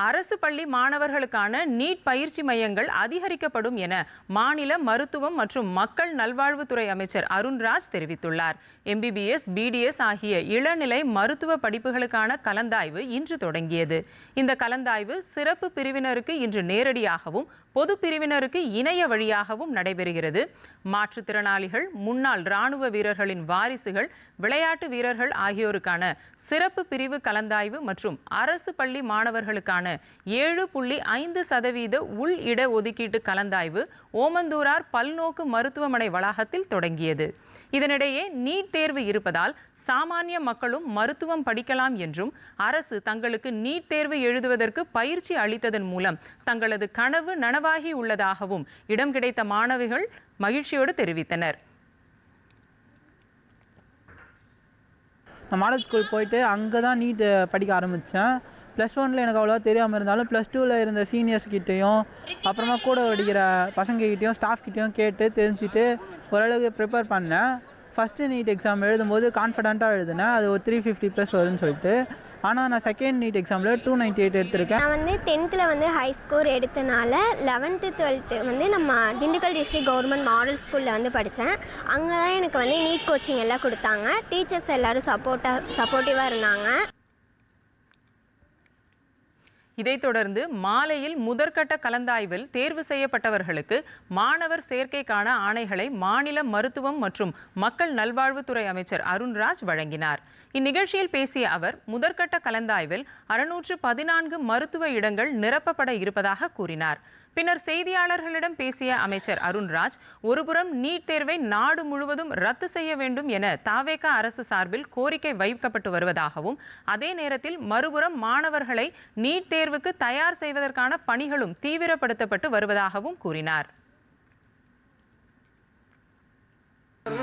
அரசு பள்ளி மாணவர்களுக்கான நீட் பயிற்சி மையங்கள் அதிகரிக்கப்படும் என மாநில மருத்துவம் மற்றும் மக்கள் நல்வாழ்வுத்துறை அமைச்சர் அருண்ராஜ் தெரிவித்துள்ளார். MBBS, BDS ஆகிய இளநிலை மருத்துவ படிப்புகளுக்கான கலந்தாய்வு இன்று தொடங்கியது. இந்த கலந்தாய்வு சிறப்பு பிரிவினருக்கு இன்று நேரடியாகவும் பொது பிரிவினருக்கு இணைய வழியாகவும் நடைபெறுகிறது. மாற்றுத்திறனாளிகள், முன்னாள் ராணுவ வீரர்களின் வாரிசுகள், விளையாட்டு வீரர்கள் ஆகியோருக்கான சிறப்பு பிரிவு கலந்தாய்வு மற்றும் அரசு பள்ளி மாணவர்களுக்கான 7.5% உள் இட ஒதுக்கீட்டு கலந்தாய்வு ஓமந்தூரார் பல்நோக்கு மருத்துவமனை வளாகத்தில் தொடங்கியது. இதனிடையே நீட் தேர்வு இருப்பதால் சாமானிய மக்களும் மருத்துவம் படிக்கலாம் என்றும் அரசு தங்களுக்கு நீட் தேர்வு எழுதுவதற்கு பயிற்சி அளித்ததன் மூலம் தங்களது கனவு நனவாகி உள்ளதாகவும் இடம் கிடைத்த மாணவிகள் மகிழ்ச்சியோடு தெரிவித்தனர். நான் மாடல் ஸ்கூல் போயிட்டு அங்கே தான் நீட் படிக்க ஆரம்பித்தேன். +1 எனக்கு அவ்வளோவா தெரியாமல் இருந்தாலும் +2 இருந்த சீனியர்ஸ்கிட்டையும் அப்புறமா கூட படிக்கிற பசங்கக்கிட்டையும் ஸ்டாஃப்கிட்டையும் கேட்டு தெரிஞ்சுட்டு ஓரளவுக்கு ப்ரிப்பேர் பண்ணேன். ஃபஸ்ட்டு நீட் எக்ஸாம் எழுதும்போது கான்ஃபிடென்ட்டாக எழுதினேன், அது ஒரு 350+ வரும்னு சொல்லிட்டு. ஆனால் நான் செகண்ட் நீட் எக்ஸாமில் 298 எடுத்திருக்கேன். நான் 10th high score எடுத்தனால 11th 12th நம்ம திண்டுக்கல் டிஸ்ட்ரிக்ட் கவர்மெண்ட் மாடல் ஸ்கூலில் படித்தேன். அங்கே தான் எனக்கு நீட் கோச்சிங் எல்லாம் கொடுத்தாங்க. டீச்சர்ஸ் எல்லோரும் சப்போர்ட்டிவாக இருந்தாங்க. இதைத் தொடர்ந்து மாலையில் முதற்கட்ட கலந்தாய்வில் தேர்வு செய்யப்பட்டவர்களுக்கு மாணவர் சேர்க்கைக்கான ஆணைகளை மாநில மருத்துவம் மற்றும் மக்கள் நல்வாழ்வுத்துறை அமைச்சர் அருண்ராஜ் வழங்கினார். இந்நிகழ்ச்சியில் பேசிய அவர் முதற்கட்ட கலந்தாய்வில் 614 மருத்துவ இடங்கள் நிரப்பப்பட இருப்பதாக கூறினார். பின்னர் செய்தியாளர்களிடம் பேசிய அமைச்சர் அருண்ராஜ், ஒருபுறம் நீட் தேர்வை நாடு முழுவதும் ரத்து செய்ய வேண்டும் என தாவேக அரசு சார்பில் கோரிக்கை வைக்கப்பட்டு வருவதாகவும், அதே நேரத்தில் மறுபுறம் மாணவர்களை நீட் தேர்வுக்கு தயார் செய்வதற்கான பணிகளும் தீவிரப்படுத்தப்பட்டு வருவதாகவும் கூறினார்.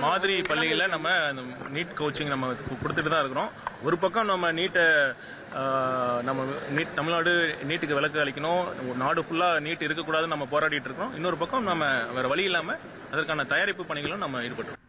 மாதிரி பள்ளிகளில் நம்ம நீட் கோச்சிங் நம்ம கொடுத்துட்டு தான் இருக்கிறோம். ஒரு பக்கம் நம்ம தமிழ்நாடு நீட்டுக்கு விலக்கு அளிக்கணும், நாடு ஃபுல்லாக நீட் இருக்கக்கூடாதுன்னு நம்ம போராடிட்டு இருக்கோம். இன்னொரு பக்கம் நம்ம வேறு வழி இல்லாமல் அதற்கான தயாரிப்பு பணிகளும் நம்ம ஈடுபட்டுருக்கோம்.